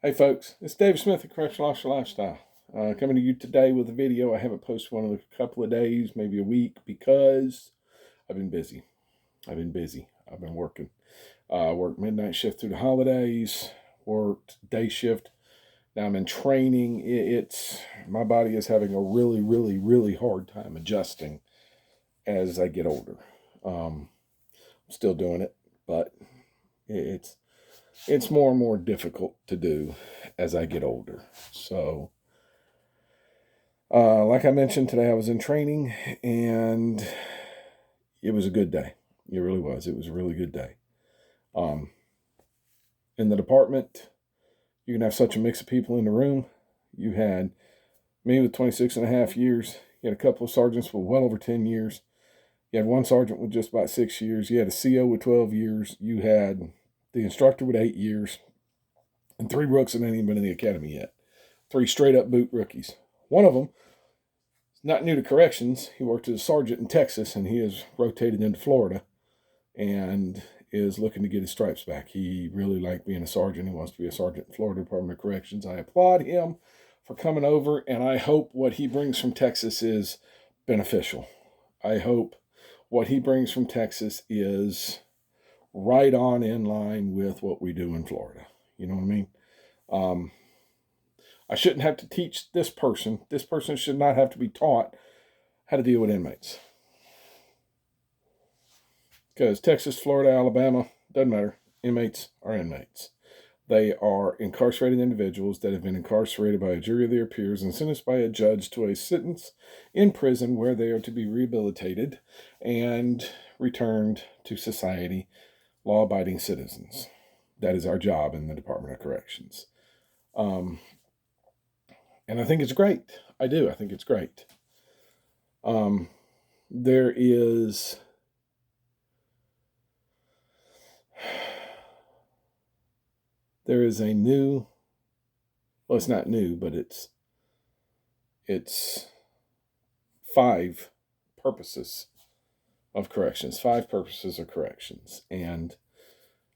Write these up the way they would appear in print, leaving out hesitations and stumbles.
Hey folks, it's Dave Smith at Correctional Officer Lifestyle. Coming to you today with a video. I haven't posted one in a couple of days, maybe a week, because I've been busy. I've been working. Worked midnight shift through the holidays, worked day shift. Now I'm in training. My body is having a really hard time adjusting as I get older. I'm still doing it, but it's more and more difficult to do as I get older. So, like I mentioned today, I was in training, and it was a good day. It really was. It was a really good day. In the department, you can have such a mix of people in the room. You had me with 26 and a half years. You had a couple of sergeants with well over 10 years. You had one sergeant with just about 6 years. You had a CO with 12 years. You had the instructor with 8 years. And 3 rooks that hadn't even been in the academy yet. 3 straight-up boot rookies. One of them is not new to corrections. He worked as a sergeant in Texas, and he has rotated into Florida and is looking to get his stripes back. He really liked being a sergeant. He wants to be a sergeant in Florida Department of Corrections. I applaud him for coming over, and I hope what he brings from Texas is beneficial. I hope what he brings from Texas is right on in line with what we do in Florida. You know what I mean? I shouldn't have to teach this person. This person should not have to be taught how to deal with inmates. Because Texas, Florida, Alabama, doesn't matter. Inmates are inmates. They are incarcerated individuals that have been incarcerated by a jury of their peers and sentenced by a judge to a sentence in prison where they are to be rehabilitated and returned to society, law-abiding citizens. That is our job in the Department of Corrections. And I think it's great. I do. I think it's great. There is a new, well, it's not new, but it's 5 purposes of corrections, 5 purposes of corrections. And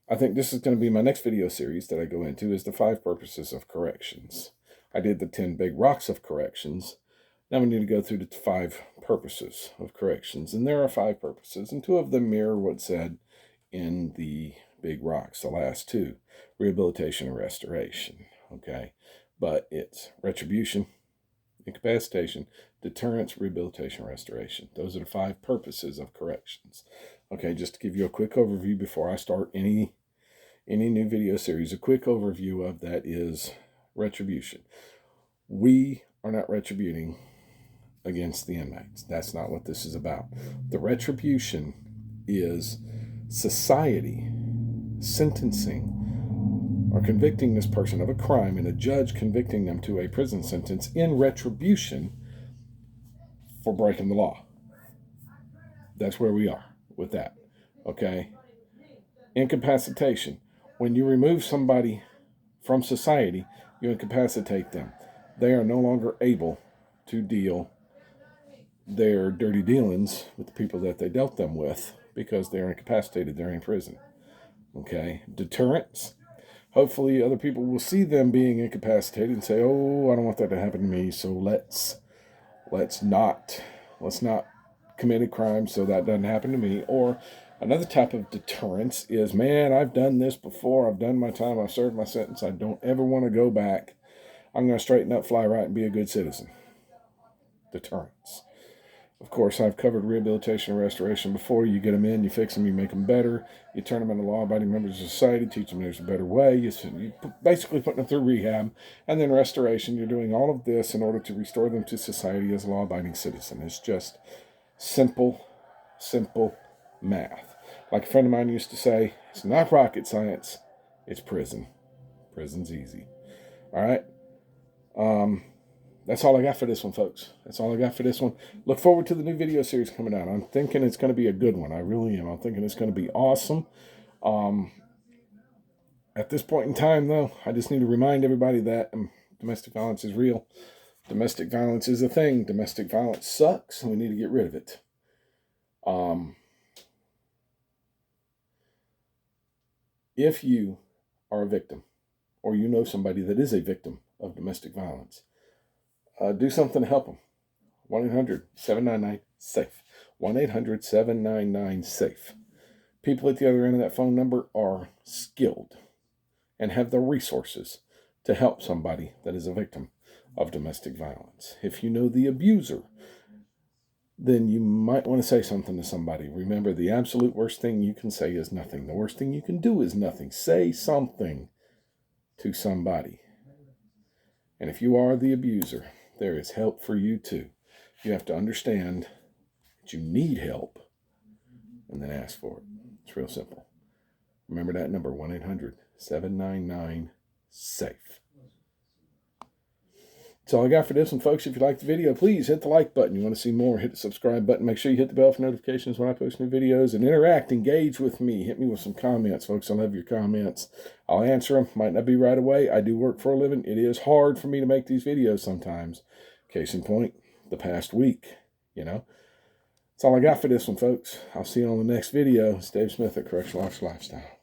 I think this is going to be my next video series that I go into, is the 5 purposes of corrections. I did the 10 big rocks of corrections. Now we need to go through the 5 purposes of corrections. And there are 5 purposes, and 2 of them mirror what's said in the big rocks, the last 2, rehabilitation and restoration. Okay, but it's retribution, incapacitation, deterrence, rehabilitation, restoration. Those are the 5 purposes of corrections. Okay, just to give you a quick overview before I start any new video series, a quick overview of that is retribution. We are not retributing against the inmates. That's not what this is about. The retribution is society sentencing or convicting this person of a crime and a judge convicting them to a prison sentence in retribution for breaking the law. That's where we are with that. Okay? Incapacitation. When you remove somebody from society, you incapacitate them. They are no longer able to deal their dirty dealings with the people that they dealt them with because they're incapacitated. They're in prison. Okay? Deterrence. Hopefully other people will see them being incapacitated and say, oh, I don't want that to happen to me, so let's not commit a crime so that doesn't happen to me. Or another type of deterrence is, man, I've done this before. I've done my time. I've served my sentence. I don't ever want to go back. I'm going to straighten up, fly right, and be a good citizen. Deterrence. Of course, I've covered rehabilitation and restoration before. You get them in, you fix them, you make them better. You turn them into law-abiding members of society, teach them there's a better way. You basically put them through rehab. And then restoration, you're doing all of this in order to restore them to society as a law-abiding citizen. It's just simple math. Like a friend of mine used to say, it's not rocket science, it's prison. Prison's easy. All right? That's all I got for this one, folks. That's all I got for this one. Look forward to the new video series coming out. I'm thinking it's going to be a good one. I really am. I'm thinking it's going to be awesome. At this point in time, though, I just need to remind everybody that domestic violence is real. Domestic violence is a thing. Domestic violence sucks, and we need to get rid of it. If you are a victim or you know somebody that is a victim of domestic violence, do something to help them. 1-800-799-SAFE. 1-800-799-SAFE. People at the other end of that phone number are skilled and have the resources to help somebody that is a victim of domestic violence. If you know the abuser, then you might want to say something to somebody. Remember, the absolute worst thing you can say is nothing. The worst thing you can do is nothing. Say something to somebody. And if you are the abuser, there is help for you too. You have to understand that you need help and then ask for it. It's real simple. Remember that number, 1-800-799-SAFE. That's all I got for this one, folks. If you liked the video, please hit the like button. You want to see more, hit the subscribe button. Make sure you hit the bell for notifications when I post new videos. And interact, engage with me. Hit me with some comments, folks. I love your comments. I'll answer them. Might not be right away. I do work for a living. It is hard for me to make these videos sometimes. Case in point, the past week, That's all I got for this one, folks. I'll see you on the next video. It's Dave Smith at Correctional Officer Lifestyle.